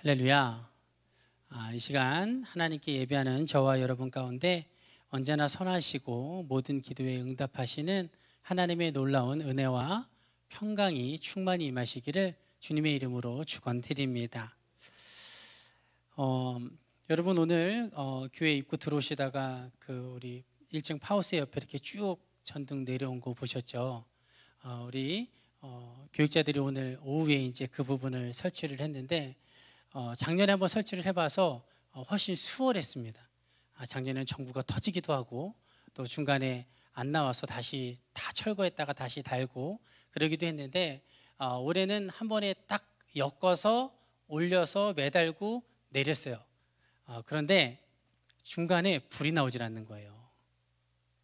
할렐루야. 이 시간 하나님께 예배하는 저와 여러분 가운데 언제나 선하시고 모든 기도에 응답하시는 하나님의 놀라운 은혜와 평강이 충만히 임하시기를 주님의 이름으로 축원드립니다. 여러분 오늘 교회 입구 들어오시다가 우리 1층 파우스 옆에 이렇게 쭉 전등 내려온 거 보셨죠? 우리 교육자들이 오늘 오후에 이제 그 부분을 설치를 했는데 작년에 한번 설치를 해봐서 훨씬 수월했습니다. 작년에는 전구가 터지기도 하고 또 중간에 안 나와서 다시 다 철거했다가 다시 달고 그러기도 했는데 올해는 한 번에 딱 엮어서 올려서 매달고 내렸어요. 그런데 중간에 불이 나오질 않는 거예요.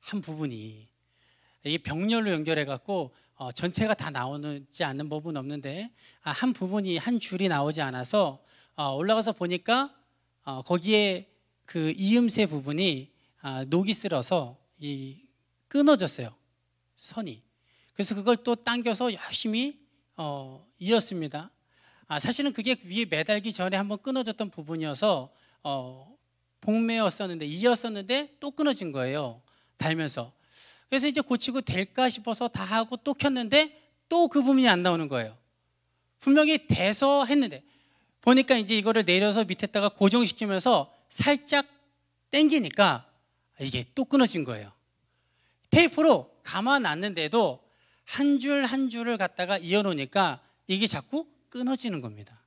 한 부분이 이게 병렬로 연결해 갖고 전체가 다 나오지 않는 법은 없는데 한 부분이 한 줄이 나오지 않아서 올라가서 보니까 거기에 그 이음새 부분이 녹이 슬어서 끊어졌어요, 선이. 그래서 그걸 또 당겨서 열심히 이었습니다. 사실은 그게 위에 매달기 전에 한번 끊어졌던 부분이어서 복매였었는데 이었었는데 또 끊어진 거예요, 달면서. 그래서 이제 고치고 될까 싶어서 다 하고 또 켰는데 또 그 부분이 안 나오는 거예요. 분명히 돼서 했는데 보니까 이제 이거를 내려서 밑에다가 고정시키면서 살짝 당기니까 이게 또 끊어진 거예요. 테이프로 감아놨는데도 한 줄 한 줄을 갖다가 이어놓으니까 이게 자꾸 끊어지는 겁니다.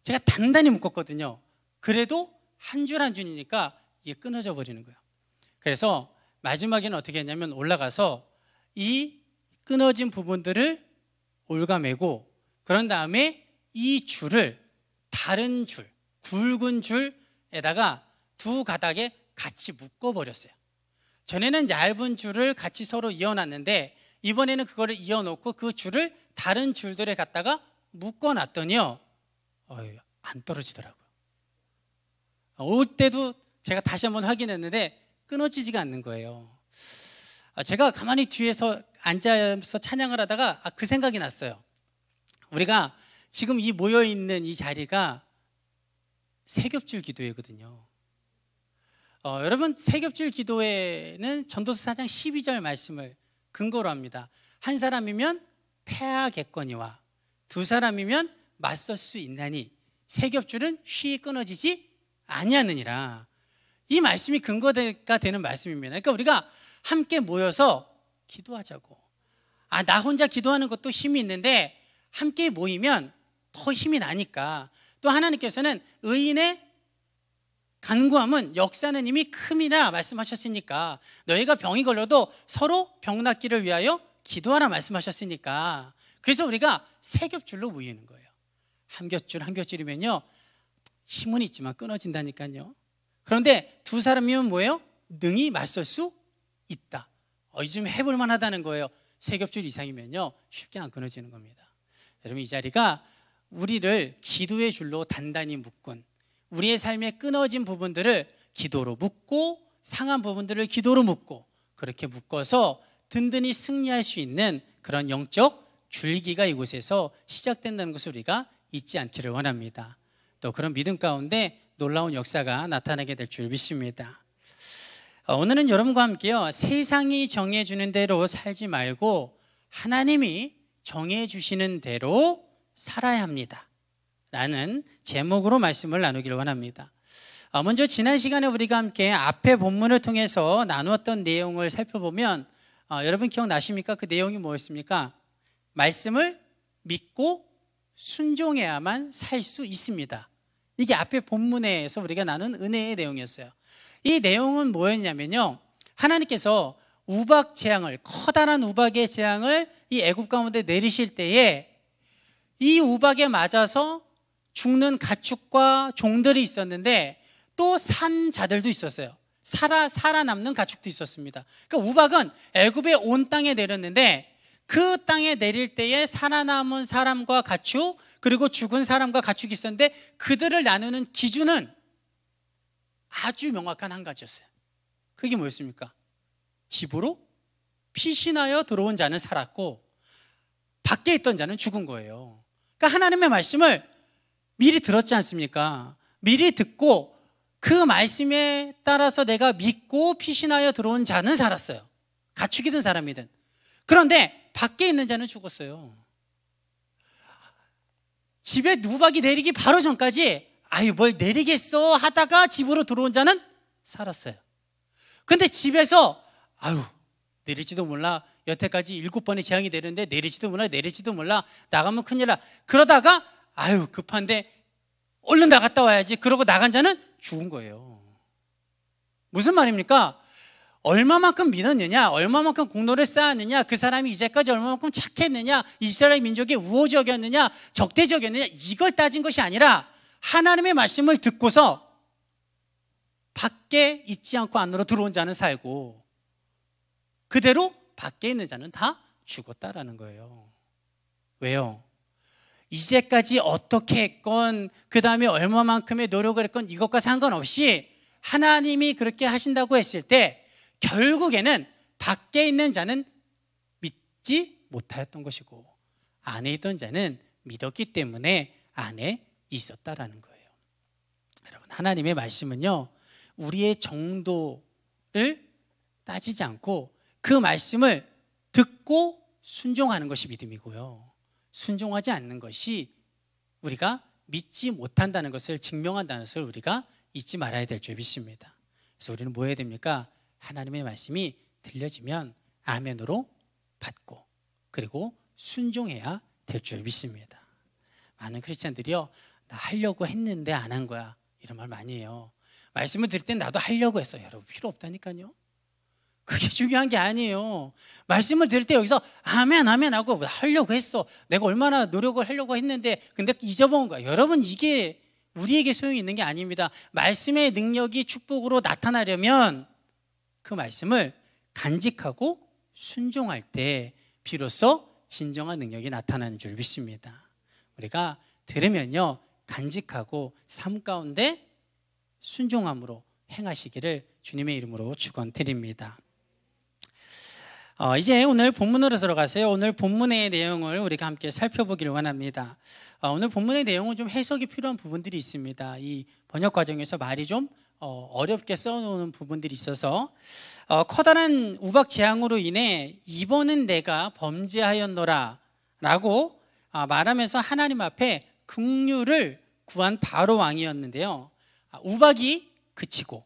제가 단단히 묶었거든요. 그래도 한 줄 한 줄이니까 이게 끊어져 버리는 거예요. 그래서 마지막에는 어떻게 했냐면 올라가서 이 끊어진 부분들을 올가매고 그런 다음에 이 줄을 다른 줄, 굵은 줄에다가 두 가닥에 같이 묶어버렸어요. 전에는 얇은 줄을 같이 서로 이어놨는데 이번에는 그거를 이어놓고 그 줄을 다른 줄들에 갖다가 묶어놨더니요, 안 떨어지더라고요. 올 때도 제가 다시 한번 확인했는데 끊어지지가 않는 거예요. 제가 가만히 뒤에서 앉아서 찬양을 하다가 그 생각이 났어요. 우리가 지금 이 모여있는 이 자리가 세겹줄 기도회거든요. 여러분, 세겹줄 기도회는 전도서 4장 12절 말씀을 근거로 합니다. 한 사람이면 패하겠거니와 두 사람이면 맞설 수 있나니 세겹줄은 쉬이 끊어지지 아니하느니라. 이 말씀이 근거가 되는 말씀입니다. 그러니까 우리가 함께 모여서 기도하자고. 나 혼자 기도하는 것도 힘이 있는데 함께 모이면 더 힘이 나니까. 또 하나님께서는 의인의 간구함은 역사는 이미 큼이라 말씀하셨으니까 너희가 병이 걸려도 서로 병 낫기를 위하여 기도하라 말씀하셨으니까. 그래서 우리가 세 겹줄로 모이는 거예요. 한 겹줄 한 겹줄이면요 힘은 있지만 끊어진다니까요. 그런데 두 사람이면 뭐예요? 능히 맞설 수 있다. 좀 해볼 만하다는 거예요. 세 겹줄 이상이면요 쉽게 안 끊어지는 겁니다. 여러분, 이 자리가 우리를 기도의 줄로 단단히 묶은, 우리의 삶에 끊어진 부분들을 기도로 묶고 상한 부분들을 기도로 묶고 그렇게 묶어서 든든히 승리할 수 있는 그런 영적 줄기가 이곳에서 시작된다는 것을 우리가 잊지 않기를 원합니다. 또 그런 믿음 가운데 놀라운 역사가 나타나게 될 줄 믿습니다. 오늘은 여러분과 함께요, 세상이 정해주는 대로 살지 말고 하나님이 정해주시는 대로 살아야 합니다 라는 제목으로 말씀을 나누기를 원합니다. 먼저 지난 시간에 우리가 함께 앞에 본문을 통해서 나누었던 내용을 살펴보면 여러분 기억나십니까? 그 내용이 뭐였습니까? 말씀을 믿고 순종해야만 살 수 있습니다. 이게 앞에 본문에서 우리가 나눈 은혜의 내용이었어요. 이 내용은 뭐였냐면요, 하나님께서 우박 재앙을, 커다란 우박의 재앙을 이 애굽 가운데 내리실 때에 이 우박에 맞아서 죽는 가축과 종들이 있었는데 또 산 자들도 있었어요. 살아남는 가축도 있었습니다. 그러니까 우박은 애굽의 온 땅에 내렸는데 그 땅에 내릴 때에 살아남은 사람과 가축, 그리고 죽은 사람과 가축이 있었는데 그들을 나누는 기준은 아주 명확한 한 가지였어요. 그게 뭐였습니까? 집으로 피신하여 들어온 자는 살았고 밖에 있던 자는 죽은 거예요. 그러니까 하나님의 말씀을 미리 들었지 않습니까? 미리 듣고 그 말씀에 따라서 내가 믿고 피신하여 들어온 자는 살았어요. 가축이든 사람이든. 그런데 밖에 있는 자는 죽었어요. 집에 누박이 내리기 바로 전까지 아유 뭘 내리겠어 하다가 집으로 들어온 자는 살았어요. 근데 집에서 아유 내릴지도 몰라, 여태까지 7번의 재앙이 내렸는데 내릴지도 몰라 나가면 큰일 나. 그러다가 아유 급한데 얼른 나갔다 와야지. 그러고 나간 자는 죽은 거예요. 무슨 말입니까? 얼마만큼 믿었느냐, 얼마만큼 공로를 쌓았느냐, 그 사람이 이제까지 얼마만큼 착했느냐, 이스라엘 민족이 우호적이었느냐 적대적이었느냐, 이걸 따진 것이 아니라 하나님의 말씀을 듣고서 밖에 있지 않고 안으로 들어온 자는 살고 그대로 밖에 있는 자는 다 죽었다라는 거예요. 왜요? 이제까지 어떻게 했건 그 다음에 얼마만큼의 노력을 했건 이것과 상관없이 하나님이 그렇게 하신다고 했을 때 결국에는 밖에 있는 자는 믿지 못하였던 것이고 안에 있던 자는 믿었기 때문에 안에 있었다라는 거예요. 여러분, 하나님의 말씀은요 우리의 정도를 따지지 않고 그 말씀을 듣고 순종하는 것이 믿음이고요, 순종하지 않는 것이 우리가 믿지 못한다는 것을 증명한다는 것을 우리가 잊지 말아야 될 줄 믿습니다. 그래서 우리는 뭐 해야 됩니까? 하나님의 말씀이 들려지면 아멘으로 받고 그리고 순종해야 될 줄 믿습니다. 많은 크리스찬들이요, 나 하려고 했는데 안 한 거야 이런 말 많이 해요. 말씀을 들을 땐 나도 하려고 했어. 여러분 필요 없다니까요. 그게 중요한 게 아니에요. 말씀을 들을 때 여기서 아멘 아멘 하고 하려고 했어, 내가 얼마나 노력을 하려고 했는데 근데 잊어먹은 거야. 여러분 이게 우리에게 소용이 있는 게 아닙니다. 말씀의 능력이 축복으로 나타나려면 그 말씀을 간직하고 순종할 때 비로소 진정한 능력이 나타나는 줄 믿습니다. 우리가 들으면요 간직하고 삶 가운데 순종함으로 행하시기를 주님의 이름으로 축원드립니다. 이제 오늘 본문으로 들어가세요. 오늘 본문의 내용을 우리가 함께 살펴보기를 원합니다. 오늘 본문의 내용은 좀 해석이 필요한 부분들이 있습니다. 이 번역 과정에서 말이 좀 어렵게 써놓은 부분들이 있어서 커다란 우박 재앙으로 인해 이번은 내가 범죄하였노라 라고 말하면서 하나님 앞에 긍휼을 구한 바로 왕이었는데요, 우박이 그치고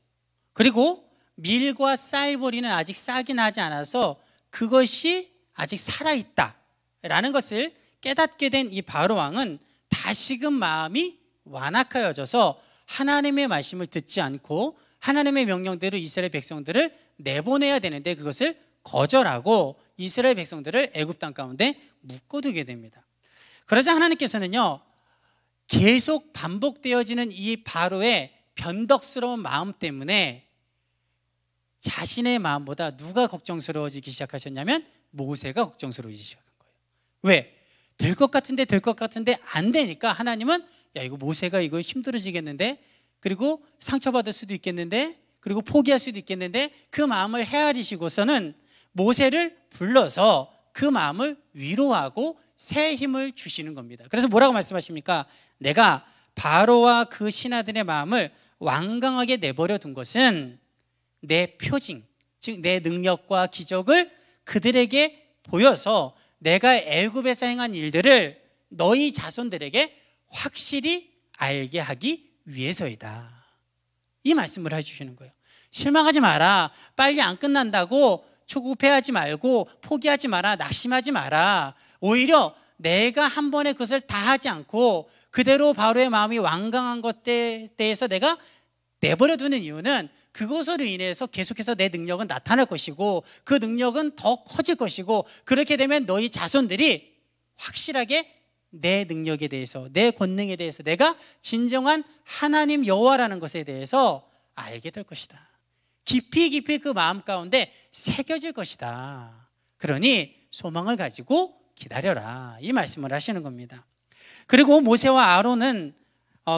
그리고 밀과 쌀보리는 아직 싹이 나지 않아서 그것이 아직 살아있다라는 것을 깨닫게 된 이 바로 왕은 다시금 마음이 완악하여져서 하나님의 말씀을 듣지 않고 하나님의 명령대로 이스라엘 백성들을 내보내야 되는데 그것을 거절하고 이스라엘 백성들을 애굽 땅 가운데 묶어두게 됩니다. 그러자 하나님께서는요 계속 반복되어지는 이 바로의 변덕스러운 마음 때문에 자신의 마음보다 누가 걱정스러워지기 시작하셨냐면 모세가 걱정스러워지기 시작한 거예요. 왜? 될 것 같은데 안 되니까 하나님은 야 이거 모세가 이거 힘들어지겠는데, 그리고 상처받을 수도 있겠는데, 그리고 포기할 수도 있겠는데 그 마음을 헤아리시고서는 모세를 불러서 그 마음을 위로하고 새 힘을 주시는 겁니다. 그래서 뭐라고 말씀하십니까? 내가 바로와 그 신하들의 마음을 완강하게 내버려 둔 것은 내 표징, 즉 내 능력과 기적을 그들에게 보여서 내가 애굽에서 행한 일들을 너희 자손들에게 확실히 알게 하기 위해서이다. 이 말씀을 해주시는 거예요. 실망하지 마라. 빨리 안 끝난다고 조급해하지 말고 포기하지 마라. 낙심하지 마라. 오히려 내가 한 번에 그것을 다 하지 않고 그대로 바로의 마음이 완강한 것에 대해서 내가 내버려두는 이유는 그것으로 인해서 계속해서 내 능력은 나타날 것이고 그 능력은 더 커질 것이고 그렇게 되면 너희 자손들이 확실하게 내 능력에 대해서, 내 권능에 대해서, 내가 진정한 하나님 여호와라는 것에 대해서 알게 될 것이다. 깊이 그 마음 가운데 새겨질 것이다. 그러니 소망을 가지고 기다려라. 이 말씀을 하시는 겁니다. 그리고 모세와 아론은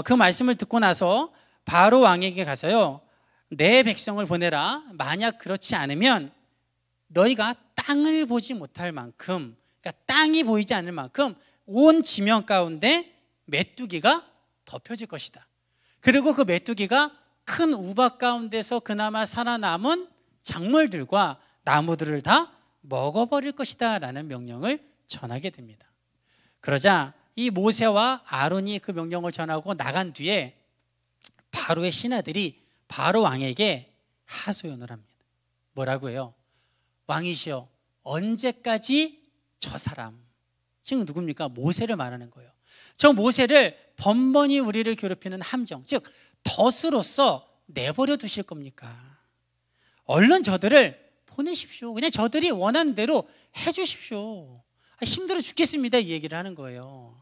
그 말씀을 듣고 나서 바로 왕에게 가서요, 내 백성을 보내라. 만약 그렇지 않으면 너희가 땅을 보지 못할 만큼, 그러니까 땅이 보이지 않을 만큼 온 지면 가운데 메뚜기가 덮여질 것이다. 그리고 그 메뚜기가 큰 우박 가운데서 그나마 살아남은 작물들과 나무들을 다 먹어버릴 것이다 라는 명령을 전하게 됩니다. 그러자 이 모세와 아론이 그 명령을 전하고 나간 뒤에 바로의 신하들이 바로 왕에게 하소연을 합니다. 뭐라고 해요? 왕이시여, 언제까지 저 사람, 지금 누굽니까? 모세를 말하는 거예요. 저 모세를 번번이 우리를 괴롭히는 함정, 즉 덫으로서 내버려 두실 겁니까? 얼른 저들을 보내십시오. 그냥 저들이 원하는 대로 해주십시오. 힘들어 죽겠습니다, 이 얘기를 하는 거예요.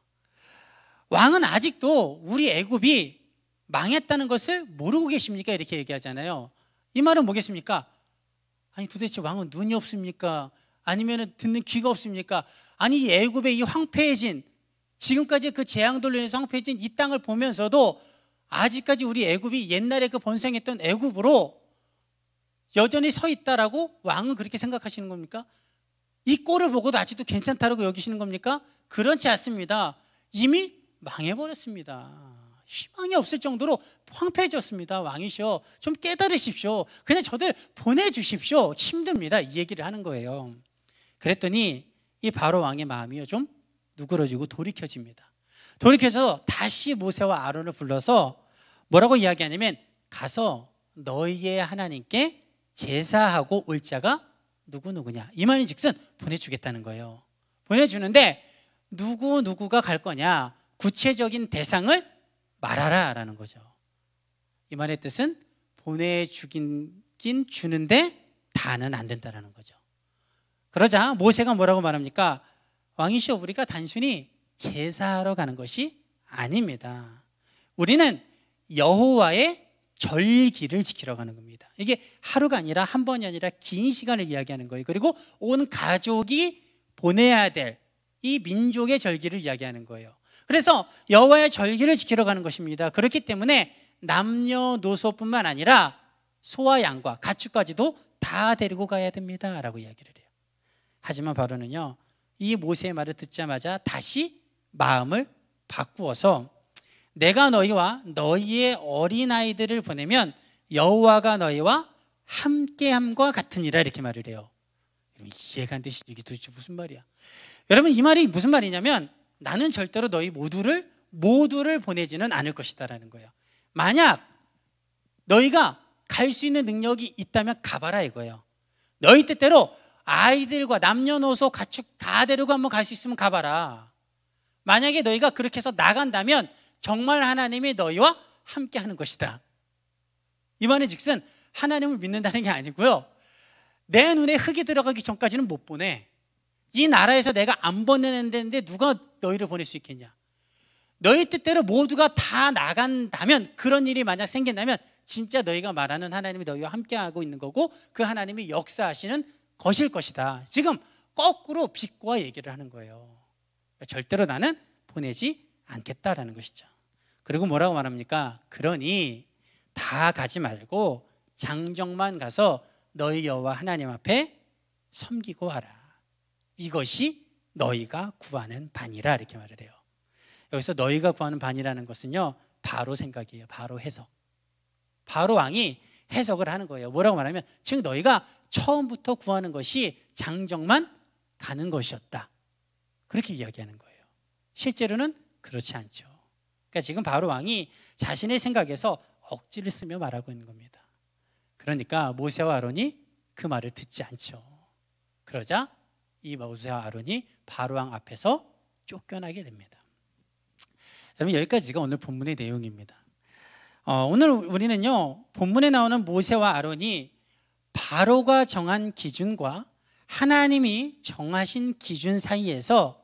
왕은 아직도 우리 애굽이 망했다는 것을 모르고 계십니까? 이렇게 얘기하잖아요. 이 말은 뭐겠습니까? 아니 도대체 왕은 눈이 없습니까? 아니면 듣는 귀가 없습니까? 아니 이 애굽의 이 황폐해진, 지금까지 그 재앙들로 인해서 황폐해진 이 땅을 보면서도 아직까지 우리 애굽이 옛날에 그 번성했던 애굽으로 여전히 서 있다라고 왕은 그렇게 생각하시는 겁니까? 이 꼴을 보고도 아직도 괜찮다라고 여기시는 겁니까? 그렇지 않습니다. 이미 망해버렸습니다. 희망이 없을 정도로 황폐해졌습니다. 왕이시여, 좀 깨달으십시오. 그냥 저들 보내주십시오. 힘듭니다. 이 얘기를 하는 거예요. 그랬더니 이 바로 왕의 마음이 좀 누그러지고 돌이켜집니다. 돌이켜서 다시 모세와 아론을 불러서 뭐라고 이야기하냐면, 가서 너희의 하나님께 제사하고 올 자가 누구누구냐, 이 말인 즉슨 보내주겠다는 거예요. 보내주는데 누구누구가 갈 거냐, 구체적인 대상을 말하라 라는 거죠. 이 말의 뜻은 보내주긴 주는데 다는 안 된다라는 거죠. 그러자 모세가 뭐라고 말합니까? 왕이시여, 우리가 단순히 제사하러 가는 것이 아닙니다. 우리는 여호와의 절기를 지키러 가는 겁니다. 이게 하루가 아니라 한 번이 아니라 긴 시간을 이야기하는 거예요. 그리고 온 가족이 보내야 될 이 민족의 절기를 이야기하는 거예요. 그래서 여호와의 절기를 지키러 가는 것입니다. 그렇기 때문에 남녀노소뿐만 아니라 소와 양과 가축까지도 다 데리고 가야 됩니다 라고 이야기를 해요. 하지만 바로는요, 이 모세의 말을 듣자마자 다시 마음을 바꾸어서 내가 너희와 너희의 어린아이들을 보내면 여호와가 너희와 함께함과 같으니라, 이렇게 말을 해요. 이해가 안 되시죠? 이게 도대체 무슨 말이야? 여러분, 이 말이 무슨 말이냐면, 나는 절대로 너희 모두를 보내지는 않을 것이다라는 거예요. 만약 너희가 갈 수 있는 능력이 있다면 가봐라 이거예요. 너희 뜻대로 아이들과 남녀노소 가축 다 데리고 한번 갈 수 있으면 가봐라. 만약에 너희가 그렇게 해서 나간다면 정말 하나님이 너희와 함께 하는 것이다. 이 말의 즉슨 하나님을 믿는다는 게 아니고요, 내 눈에 흙이 들어가기 전까지는 못 보내. 이 나라에서 내가 안 보내는데 누가 너희를 보낼 수 있겠냐. 너희 뜻대로 모두가 다 나간다면, 그런 일이 만약 생긴다면 진짜 너희가 말하는 하나님이 너희와 함께하고 있는 거고 그 하나님이 역사하시는 것일 것이다. 지금 거꾸로 비꼬아 얘기를 하는 거예요. 절대로 나는 보내지 않겠다라는 것이죠. 그리고 뭐라고 말합니까? 그러니 다 가지 말고 장정만 가서 너희 여호와 하나님 앞에 섬기고 하라. 이것이 너희가 구하는 바니라, 이렇게 말을 해요. 여기서 너희가 구하는 바니라는 것은요, 바로 생각이에요. 바로 해석. 바로 왕이 해석을 하는 거예요. 뭐라고 말하면, 즉 너희가 처음부터 구하는 것이 장정만 가는 것이었다, 그렇게 이야기하는 거예요. 실제로는 그렇지 않죠. 그러니까 지금 바로 왕이 자신의 생각에서 억지를 쓰며 말하고 있는 겁니다. 그러니까 모세와 아론이 그 말을 듣지 않죠. 그러자 이 모세와 아론이 바로 왕 앞에서 쫓겨나게 됩니다. 여러분, 여기까지가 오늘 본문의 내용입니다. 오늘 우리는요, 본문에 나오는 모세와 아론이 바로가 정한 기준과 하나님이 정하신 기준 사이에서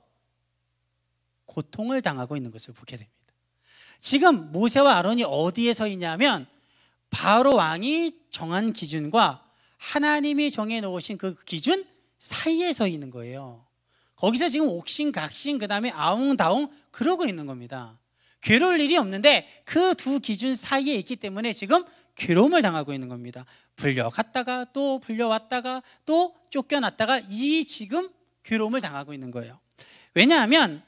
고통을 당하고 있는 것을 보게 됩니다. 지금 모세와 아론이 어디에 서 있냐면, 바로 왕이 정한 기준과 하나님이 정해놓으신 그 기준 사이에 서 있는 거예요. 거기서 지금 옥신각신, 그 다음에 아웅다웅 그러고 있는 겁니다. 괴로울 일이 없는데 그 두 기준 사이에 있기 때문에 지금 괴로움을 당하고 있는 겁니다. 불려갔다가 또 불려왔다가 또 쫓겨났다가 이 지금 괴로움을 당하고 있는 거예요. 왜냐하면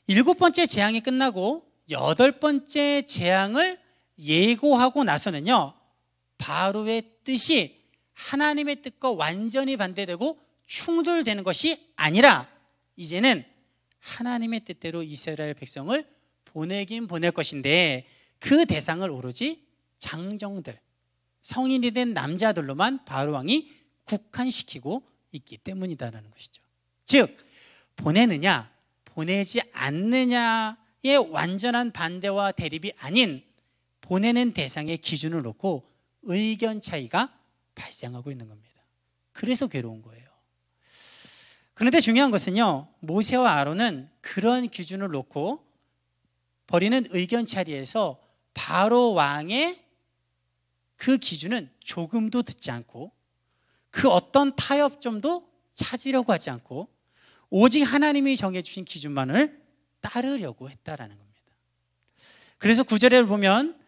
7번째 재앙이 끝나고 8번째 재앙을 예고하고 나서는요, 바로의 뜻이 하나님의 뜻과 완전히 반대되고 충돌되는 것이 아니라 이제는 하나님의 뜻대로 이스라엘 백성을 보내긴 보낼 것인데 그 대상을 오로지 장정들, 성인이 된 남자들로만 바로 왕이 국한시키고 있기 때문이다라는 것이죠. 즉 보내느냐 보내지 않느냐의 완전한 반대와 대립이 아닌 보내는 대상의 기준을 놓고 의견 차이가 발생하고 있는 겁니다. 그래서 괴로운 거예요. 그런데 중요한 것은요, 모세와 아론은 그런 기준을 놓고 벌이는 의견 차이에서 바로 왕의 그 기준은 조금도 듣지 않고 그 어떤 타협점도 찾으려고 하지 않고 오직 하나님이 정해주신 기준만을 따르려고 했다라는 겁니다. 그래서 9절에 보면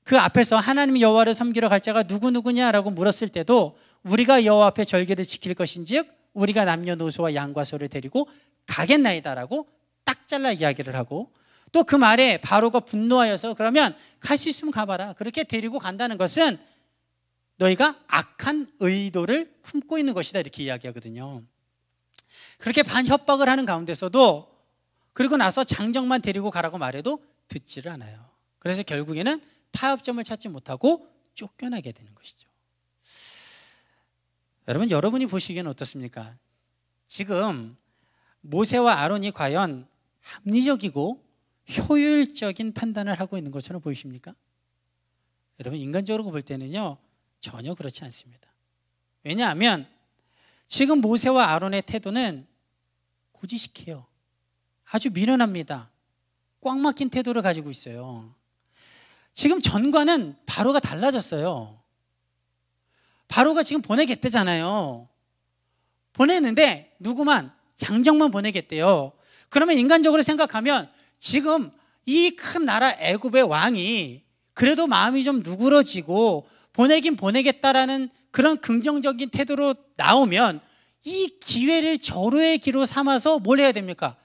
그 앞에서 하나님 여호와를 섬기러 갈 자가 누구냐라고 물었을 때도 우리가 여호와 앞에 절기를 지킬 것인즉 우리가 남녀노소와 양과 소를 데리고 가겠나이다라고 딱 잘라 이야기를 하고 또 그 말에 바로가 분노하여서 그러면 갈 수 있으면 가봐라, 그렇게 데리고 간다는 것은 너희가 악한 의도를 품고 있는 것이다, 이렇게 이야기하거든요. 그렇게 반협박을 하는 가운데서도 그리고 나서 장정만 데리고 가라고 말해도 듣지를 않아요. 그래서 결국에는 타협점을 찾지 못하고 쫓겨나게 되는 것이죠. 여러분이 보시기에는 어떻습니까? 지금 모세와 아론이 과연 합리적이고 효율적인 판단을 하고 있는 것처럼 보이십니까? 여러분, 인간적으로 볼 때는요 전혀 그렇지 않습니다. 왜냐하면 지금 모세와 아론의 태도는 고지식해요. 아주 미련합니다. 꽉 막힌 태도를 가지고 있어요. 지금 전과는 바로가 달라졌어요. 바로가 지금 보내겠대잖아요. 보냈는데 누구만? 장정만 보내겠대요. 그러면 인간적으로 생각하면 지금 이 큰 나라 애굽의 왕이 그래도 마음이 좀 누그러지고 보내긴 보내겠다라는 그런 긍정적인 태도로 나오면 이 기회를 절호의 기로 삼아서 뭘 해야 됩니까?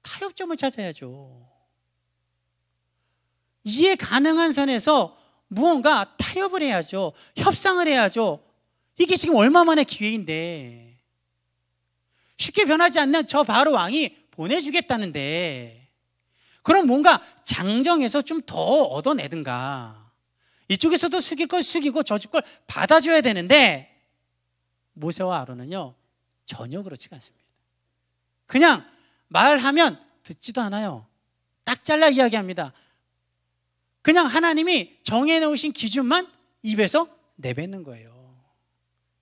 타협점을 찾아야죠. 이해 가능한 선에서 무언가 타협을 해야죠. 협상을 해야죠. 이게 지금 얼마만의 기회인데 쉽게 변하지 않는 저 바로 왕이 보내주겠다는데 그럼 뭔가 장정해서 좀 더 얻어내든가 이쪽에서도 숙일 걸 숙이고 저쪽 걸 받아줘야 되는데 모세와 아론은요 전혀 그렇지가 않습니다. 그냥 말하면 듣지도 않아요. 딱 잘라 이야기합니다. 그냥 하나님이 정해놓으신 기준만 입에서 내뱉는 거예요.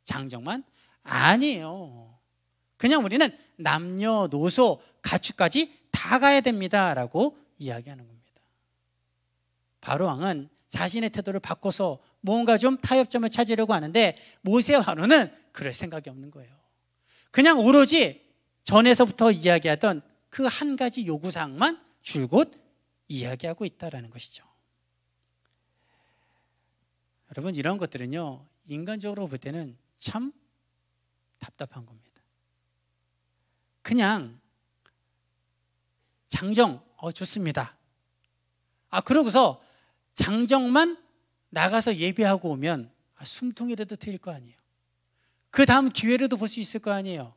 장정만 아니에요. 그냥 우리는 남녀노소 가축까지 다 가야 됩니다 라고 이야기하는 겁니다. 바로 왕은 자신의 태도를 바꿔서 뭔가 좀 타협점을 찾으려고 하는데 모세와 아론은 그럴 생각이 없는 거예요. 그냥 오로지 전에서부터 이야기하던 그 한 가지 요구사항만 줄곧 이야기하고 있다는 것이죠. 여러분, 이런 것들은요 인간적으로 볼 때는 참 답답한 겁니다. 그냥 장정 좋습니다. 그러고서 장정만 나가서 예배하고 오면 숨통이라도 트일 거 아니에요. 그 다음 기회라도 볼 수 있을 거 아니에요.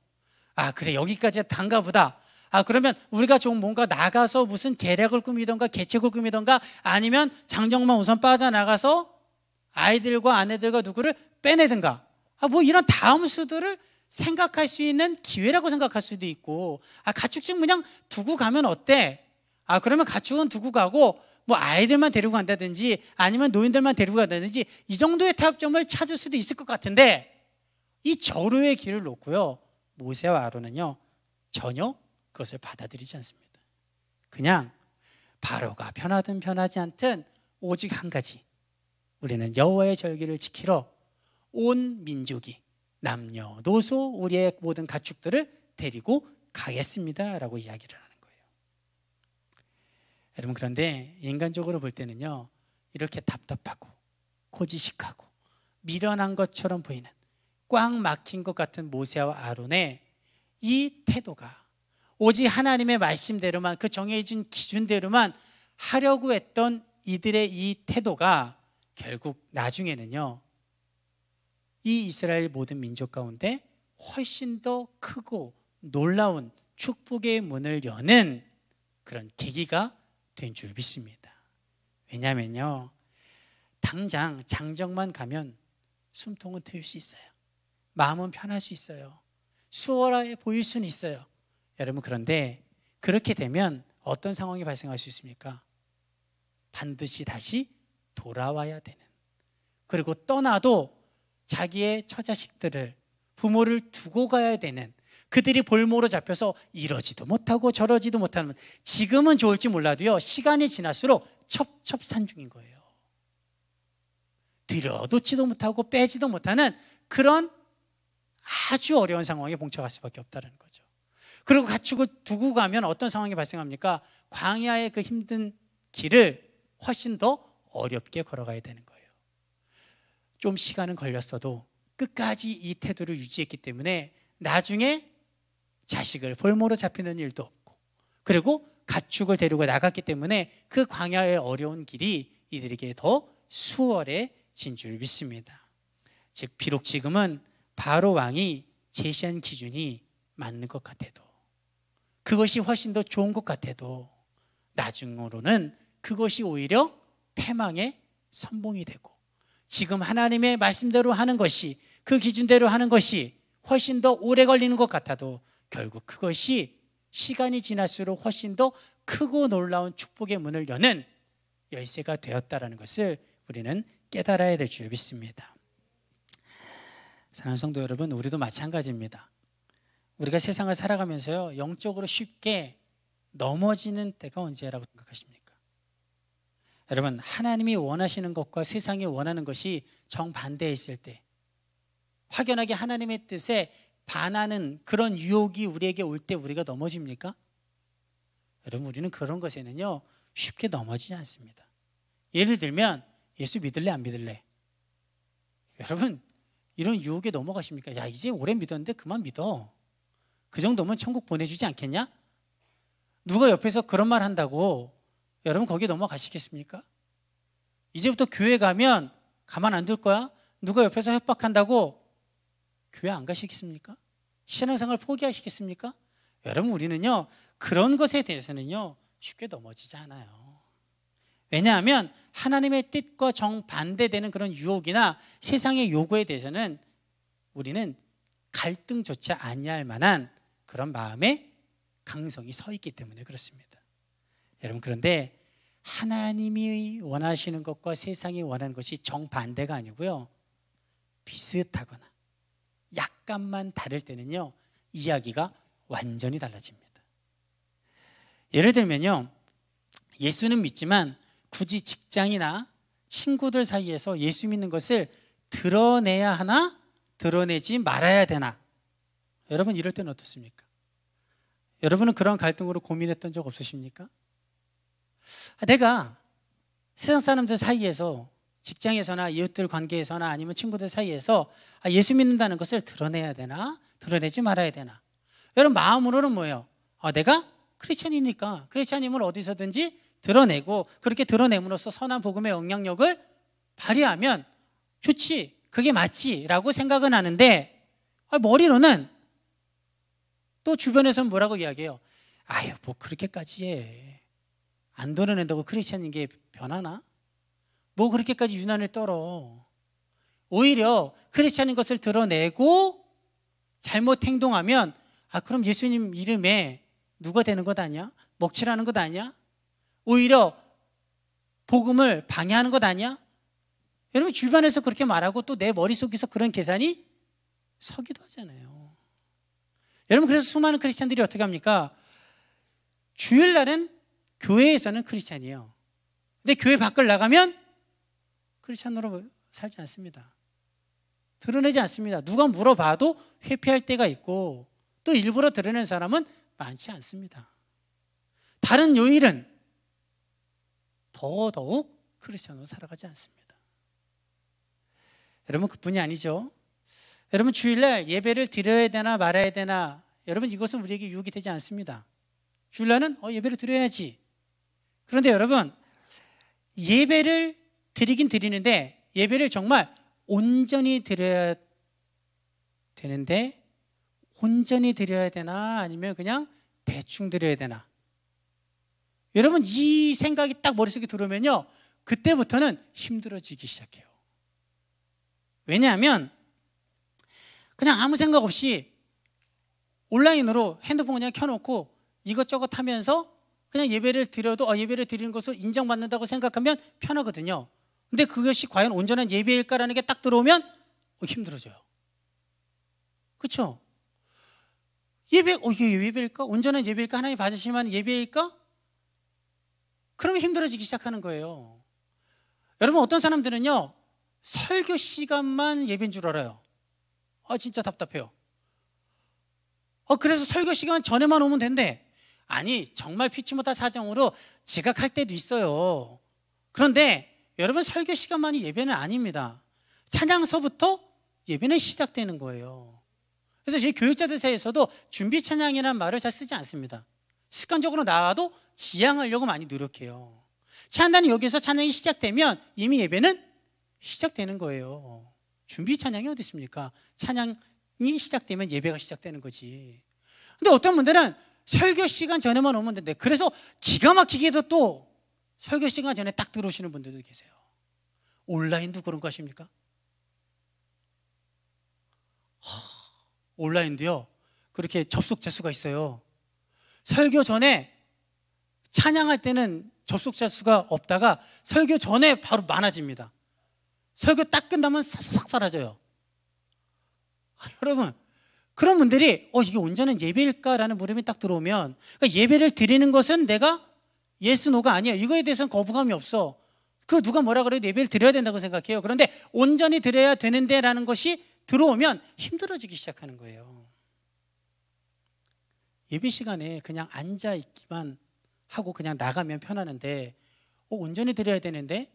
그래 여기까지 단가 보다. 그러면 우리가 좀 뭔가 나가서 무슨 계략을 꾸미던가 계책을 꾸미던가 아니면 장정만 우선 빠져나가서 아이들과 아내들과 누구를 빼내든가 뭐 이런 다음 수들을 생각할 수 있는 기회라고 생각할 수도 있고 가축 좀 그냥 두고 가면 어때? 그러면 가축은 두고 가고 뭐 아이들만 데리고 간다든지 아니면 노인들만 데리고 간다든지 이 정도의 타협점을 찾을 수도 있을 것 같은데 이 절호의 길을 놓고요 모세와 아론은요 전혀 그것을 받아들이지 않습니다. 그냥 바로가 편하든 편하지 않든 오직 한 가지, 우리는 여호와의 절기를 지키러 온 민족이 남녀노소 우리의 모든 가축들을 데리고 가겠습니다 라고 이야기를 하는 거예요. 여러분, 그런데 인간적으로 볼 때는요 이렇게 답답하고 고지식하고 미련한 것처럼 보이는 꽉 막힌 것 같은 모세와 아론의 이 태도가 오직 하나님의 말씀대로만 그 정해진 기준대로만 하려고 했던 이들의 이 태도가 결국 나중에는요, 이 이스라엘 모든 민족 가운데 훨씬 더 크고 놀라운 축복의 문을 여는 그런 계기가 된 줄 믿습니다. 왜냐하면요, 당장 장정만 가면 숨통은 트일 수 있어요. 마음은 편할 수 있어요. 수월해 보일 수는 있어요. 여러분, 그런데 그렇게 되면 어떤 상황이 발생할 수 있습니까? 반드시 다시 돌아와야 되는, 그리고 떠나도 자기의 처자식들을, 부모를 두고 가야 되는, 그들이 볼모로 잡혀서 이러지도 못하고 저러지도 못하는, 지금은 좋을지 몰라도요, 시간이 지날수록 첩첩산중인 거예요. 들여놓지도 못하고 빼지도 못하는 그런 아주 어려운 상황에 봉착할 수밖에 없다는 거죠. 그리고 가축을 두고 가면 어떤 상황이 발생합니까? 광야의 그 힘든 길을 훨씬 더 어렵게 걸어가야 되는 거예요. 좀 시간은 걸렸어도 끝까지 이 태도를 유지했기 때문에 나중에 자식을 볼모로 잡히는 일도 없고, 그리고 가축을 데리고 나갔기 때문에 그 광야의 어려운 길이 이들에게 더 수월해진 줄 믿습니다. 즉, 비록 지금은 바로 왕이 제시한 기준이 맞는 것 같아도, 그것이 훨씬 더 좋은 것 같아도, 나중으로는 그것이 오히려 패망의 선봉이 되고, 지금 하나님의 말씀대로 하는 것이, 그 기준대로 하는 것이 훨씬 더 오래 걸리는 것 같아도 결국 그것이 시간이 지날수록 훨씬 더 크고 놀라운 축복의 문을 여는 열쇠가 되었다는 것을 우리는 깨달아야 될 줄 믿습니다. 사랑하는 성도 여러분, 우리도 마찬가지입니다. 우리가 세상을 살아가면서요, 영적으로 쉽게 넘어지는 때가 언제라고 생각하십니까? 여러분, 하나님이 원하시는 것과 세상이 원하는 것이 정반대에 있을 때, 확연하게 하나님의 뜻에 반하는 그런 유혹이 우리에게 올 때 우리가 넘어집니까? 여러분, 우리는 그런 것에는요, 쉽게 넘어지지 않습니다. 예를 들면, 예수 믿을래 안 믿을래? 여러분, 이런 유혹에 넘어가십니까? 야, 이제 오래 믿었는데 그만 믿어. 그 정도면 천국 보내주지 않겠냐? 누가 옆에서 그런 말 한다고 여러분 거기에 넘어가시겠습니까? 이제부터 교회 가면 가만 안 둘 거야? 누가 옆에서 협박한다고 교회 안 가시겠습니까? 신앙생활 포기하시겠습니까? 여러분, 우리는요, 그런 것에 대해서는요, 쉽게 넘어지지 않아요. 왜냐하면 하나님의 뜻과 정반대되는 그런 유혹이나 세상의 요구에 대해서는 우리는 갈등조차 아니할 만한 그런 마음의 강성이 서 있기 때문에 그렇습니다. 여러분, 그런데 하나님이 원하시는 것과 세상이 원하는 것이 정반대가 아니고요, 비슷하거나 약간만 다를 때는요, 이야기가 완전히 달라집니다. 예를 들면요, 예수는 믿지만 굳이 직장이나 친구들 사이에서 예수 믿는 것을 드러내야 하나, 드러내지 말아야 되나? 여러분, 이럴 때는 어떻습니까? 여러분은 그런 갈등으로 고민했던 적 없으십니까? 내가 세상 사람들 사이에서, 직장에서나 이웃들 관계에서나 아니면 친구들 사이에서 예수 믿는다는 것을 드러내야 되나, 드러내지 말아야 되나? 여러분, 마음으로는 뭐예요? 내가 크리스찬이니까 크리스찬임을 어디서든지 드러내고, 그렇게 드러냄으로써 선한 복음의 영향력을 발휘하면 좋지, 그게 맞지라고 생각은 하는데, 머리로는 또 주변에서는 뭐라고 이야기해요? 아유, 뭐 그렇게까지 해. 안 드러낸다고 크리스찬인 게 변하나? 뭐 그렇게까지 유난을 떨어. 오히려 크리스찬인 것을 드러내고 잘못 행동하면, 그럼 예수님 이름에 누가 되는 것 아니야? 먹칠하는 것 아니야? 오히려 복음을 방해하는 것 아니야? 여러분, 주변에서 그렇게 말하고 또 내 머릿속에서 그런 계산이 서기도 하잖아요. 여러분, 그래서 수많은 크리스찬들이 어떻게 합니까? 주일날은 교회에서는 크리스찬이에요. 근데 교회 밖을 나가면 크리스찬으로 살지 않습니다. 드러내지 않습니다. 누가 물어봐도 회피할 때가 있고, 또 일부러 드러낸 사람은 많지 않습니다. 다른 요일은 더더욱 크리스찬으로 살아가지 않습니다. 여러분, 그뿐이 아니죠. 여러분, 주일날 예배를 드려야 되나 말아야 되나, 여러분, 이것은 우리에게 유혹이 되지 않습니다. 주일날은 예배를 드려야지. 그런데 여러분, 예배를 드리긴 드리는데 예배를 정말 온전히 드려야 되는데, 온전히 드려야 되나 아니면 그냥 대충 드려야 되나? 여러분, 이 생각이 딱 머릿속에 들어오면요, 그때부터는 힘들어지기 시작해요. 왜냐하면 그냥 아무 생각 없이 온라인으로 핸드폰 그냥 켜놓고 이것저것 하면서 그냥 예배를 드려도 예배를 드리는 것을 인정받는다고 생각하면 편하거든요. 근데 그것이 과연 온전한 예배일까라는 게 딱 들어오면 힘들어져요. 그렇죠? 이게 예배일까? 온전한 예배일까? 하나님 받으실 만한 예배일까? 그러면 힘들어지기 시작하는 거예요. 여러분, 어떤 사람들은요, 설교 시간만 예배인 줄 알아요. 진짜 답답해요. 그래서 설교 시간 전에만 오면 된대. 아니, 정말 피치 못할 사정으로 지각할 때도 있어요. 그런데 여러분, 설교 시간만이 예배는 아닙니다. 찬양서부터 예배는 시작되는 거예요. 그래서 저희 교육자들 사이에서도 준비 찬양이라는 말을 잘 쓰지 않습니다. 습관적으로 나와도 지향하려고 많이 노력해요. 찬양단이 여기서 찬양이 시작되면 이미 예배는 시작되는 거예요. 준비 찬양이 어디 있습니까? 찬양이 시작되면 예배가 시작되는 거지. 근데 어떤 분들은 설교 시간 전에만 오면 된대. 그래서 기가 막히게도 또 설교 시간 전에 딱 들어오시는 분들도 계세요. 온라인도 그런 거 아십니까? 온라인도요, 그렇게 접속자 수가 있어요. 설교 전에 찬양할 때는 접속자 수가 없다가 설교 전에 바로 많아집니다. 설교 딱 끝나면 싹 사라져요. 여러분, 그런 분들이 이게 온전한 예배일까라는 물음이 딱 들어오면, 그러니까 예배를 드리는 것은 내가 예스 노가 아니야. 이거에 대해서는 거부감이 없어. 누가 뭐라 그래도 예배를 드려야 된다고 생각해요. 그런데 온전히 드려야 되는데 라는 것이 들어오면 힘들어지기 시작하는 거예요. 예배 시간에 그냥 앉아 있기만 하고 그냥 나가면 편하는데 온전히 드려야 되는데,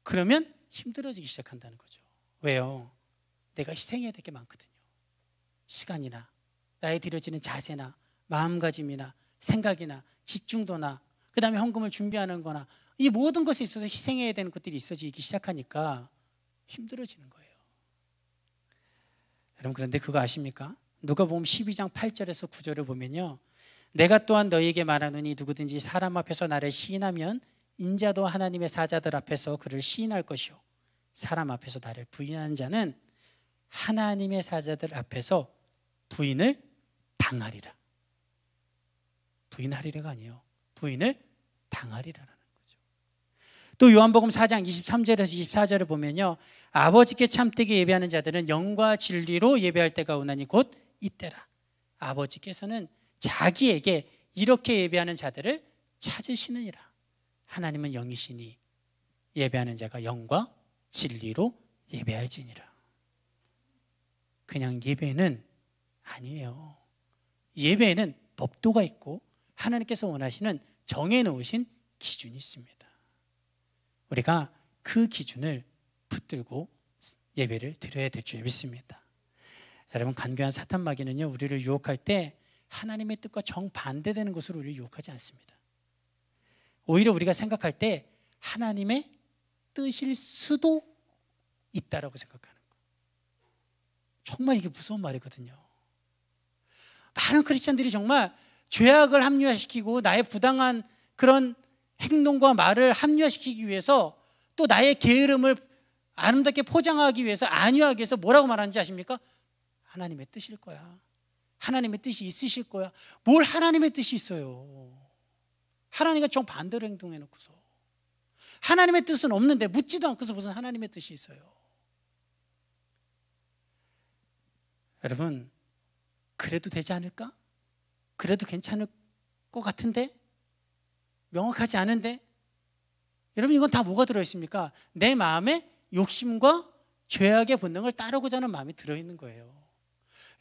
그러면 힘들어지기 시작한다는 거죠. 왜요? 내가 희생해야 될 게 많거든요. 시간이나 나의 드려지는 자세나 마음가짐이나 생각이나 집중도나 그 다음에 헌금을 준비하는 거나 이 모든 것에 있어서 희생해야 되는 것들이 있어지기 시작하니까 힘들어지는 거예요. 여러분, 그런데 그거 아십니까? 누가복음 12장 8절에서 9절을 보면요, 내가 또한 너희에게 말하노니 누구든지 사람 앞에서 나를 시인하면 인자도 하나님의 사자들 앞에서 그를 시인할 것이요, 사람 앞에서 나를 부인하는 자는 하나님의 사자들 앞에서 부인을 당하리라. 부인하리라가 아니에요. 부인을 당하리라는 거죠. 또 요한복음 4장 23절에서 24절을 보면요, 아버지께 참되게 예배하는 자들은 영과 진리로 예배할 때가 오나니 곧 이때라. 아버지께서는 자기에게 이렇게 예배하는 자들을 찾으시느니라. 하나님은 영이시니 예배하는 자가 영과 진리로 예배할지니라. 그냥 예배는 아니에요. 예배에는 법도가 있고 하나님께서 원하시는 정해놓으신 기준이 있습니다. 우리가 그 기준을 붙들고 예배를 드려야 될 줄 믿습니다. 여러분, 간교한 사탄마귀는요, 우리를 유혹할 때 하나님의 뜻과 정반대되는 것으로 우리를 유혹하지 않습니다. 오히려 우리가 생각할 때 하나님의 뜻일 수도 있다라고 생각하는 거. 정말 이게 무서운 말이거든요. 많은 크리스찬들이 정말 죄악을 합리화시키고 나의 부당한 그런 행동과 말을 합리화시키기 위해서, 또 나의 게으름을 아름답게 포장하기 위해서, 안위하기 위해서 뭐라고 말하는지 아십니까? 하나님의 뜻일 거야. 하나님의 뜻이 있으실 거야. 뭘 하나님의 뜻이 있어요. 하나님과 정반대로 행동해놓고서 하나님의 뜻은 없는데 묻지도 않고서 무슨 하나님의 뜻이 있어요. 여러분, 그래도 되지 않을까? 그래도 괜찮을 것 같은데? 명확하지 않은데? 여러분, 이건 다 뭐가 들어있습니까? 내 마음에 욕심과 죄악의 본능을 따르고자 하는 마음이 들어있는 거예요.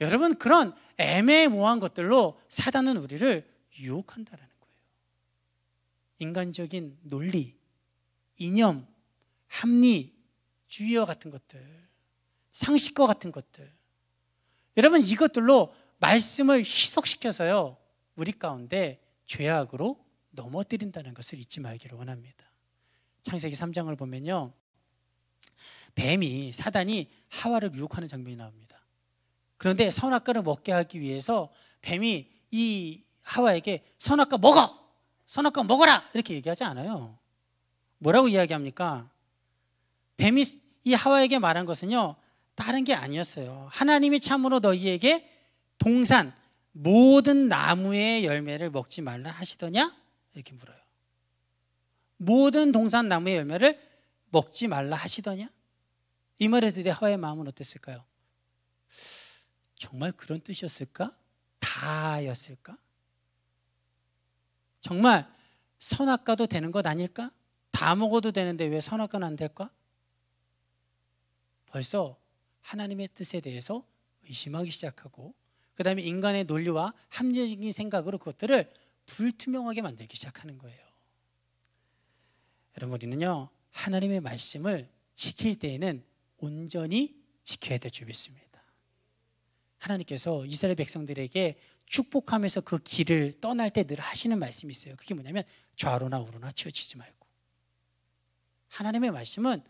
여러분, 그런 애매모호한 것들로 사단은 우리를 유혹한다는 거예요. 인간적인 논리, 이념, 합리, 주의와 같은 것들, 상식과 같은 것들, 여러분, 이것들로 말씀을 희석시켜서요, 우리 가운데 죄악으로 넘어뜨린다는 것을 잊지 말기를 원합니다. 창세기 3장을 보면요, 뱀이, 사단이 하와를 유혹하는 장면이 나옵니다. 그런데 선악과를 먹게 하기 위해서 뱀이 이 하와에게 선악과 먹어! 선악과 먹어라! 이렇게 얘기하지 않아요. 뭐라고 이야기합니까? 뱀이 이 하와에게 말한 것은요, 다른 게 아니었어요. 하나님이 참으로 너희에게 동산 모든 나무의 열매를 먹지 말라 하시더냐? 이렇게 물어요. 모든 동산 나무의 열매를 먹지 말라 하시더냐? 이 말을 들에 하와의 마음은 어땠을까요? 정말 그런 뜻이었을까? 다였을까? 정말 선악과도 되는 것 아닐까? 다 먹어도 되는데 왜 선악과는 안 될까? 벌써 하나님의 뜻에 대해서 의심하기 시작하고, 그 다음에 인간의 논리와 합리적인 생각으로 그것들을 불투명하게 만들기 시작하는 거예요. 여러분, 우리는요, 하나님의 말씀을 지킬 때에는 온전히 지켜야 될 줄 믿습니다. 하나님께서 이스라엘 백성들에게 축복하면서 그 길을 떠날 때 늘 하시는 말씀이 있어요. 그게 뭐냐면 좌로나 우로나 치우치지 말고. 하나님의 말씀은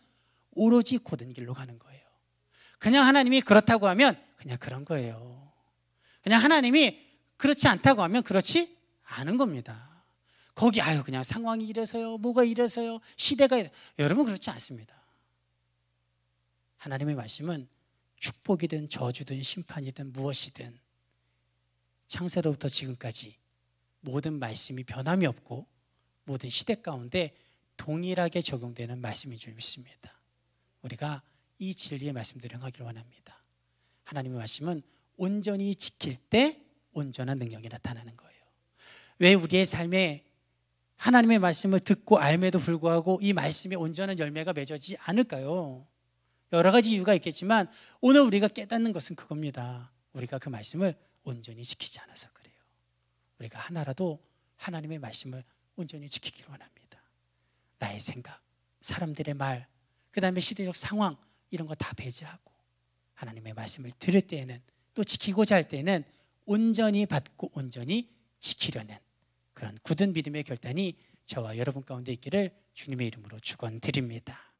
오로지 곧은 길로 가는 거예요. 그냥 하나님이 그렇다고 하면 그냥 그런 거예요. 그냥 하나님이 그렇지 않다고 하면 그렇지 않은 겁니다. 거기 그냥 상황이 이래서요, 뭐가 이래서요, 시대가 이래서. 여러분, 그렇지 않습니다. 하나님의 말씀은 축복이든 저주든 심판이든 무엇이든 창세로부터 지금까지 모든 말씀이 변함이 없고 모든 시대 가운데 동일하게 적용되는 말씀인 줄 믿습니다. 우리가 이 진리의 말씀들을 행하기를 원합니다. 하나님의 말씀은 온전히 지킬 때 온전한 능력이 나타나는 거예요. 왜 우리의 삶에 하나님의 말씀을 듣고 알매도 불구하고 이 말씀에 온전한 열매가 맺어지지 않을까요? 여러 가지 이유가 있겠지만 오늘 우리가 깨닫는 것은 그겁니다. 우리가 그 말씀을 온전히 지키지 않아서 그래요. 우리가 하나라도 하나님의 말씀을 온전히 지키기를 원합니다. 나의 생각, 사람들의 말, 그 다음에 시대적 상황, 이런 거 다 배제하고 하나님의 말씀을 들을 때에는, 또 지키고자 할 때는 온전히 받고 온전히 지키려는 그런 굳은 믿음의 결단이 저와 여러분 가운데 있기를 주님의 이름으로 축원드립니다.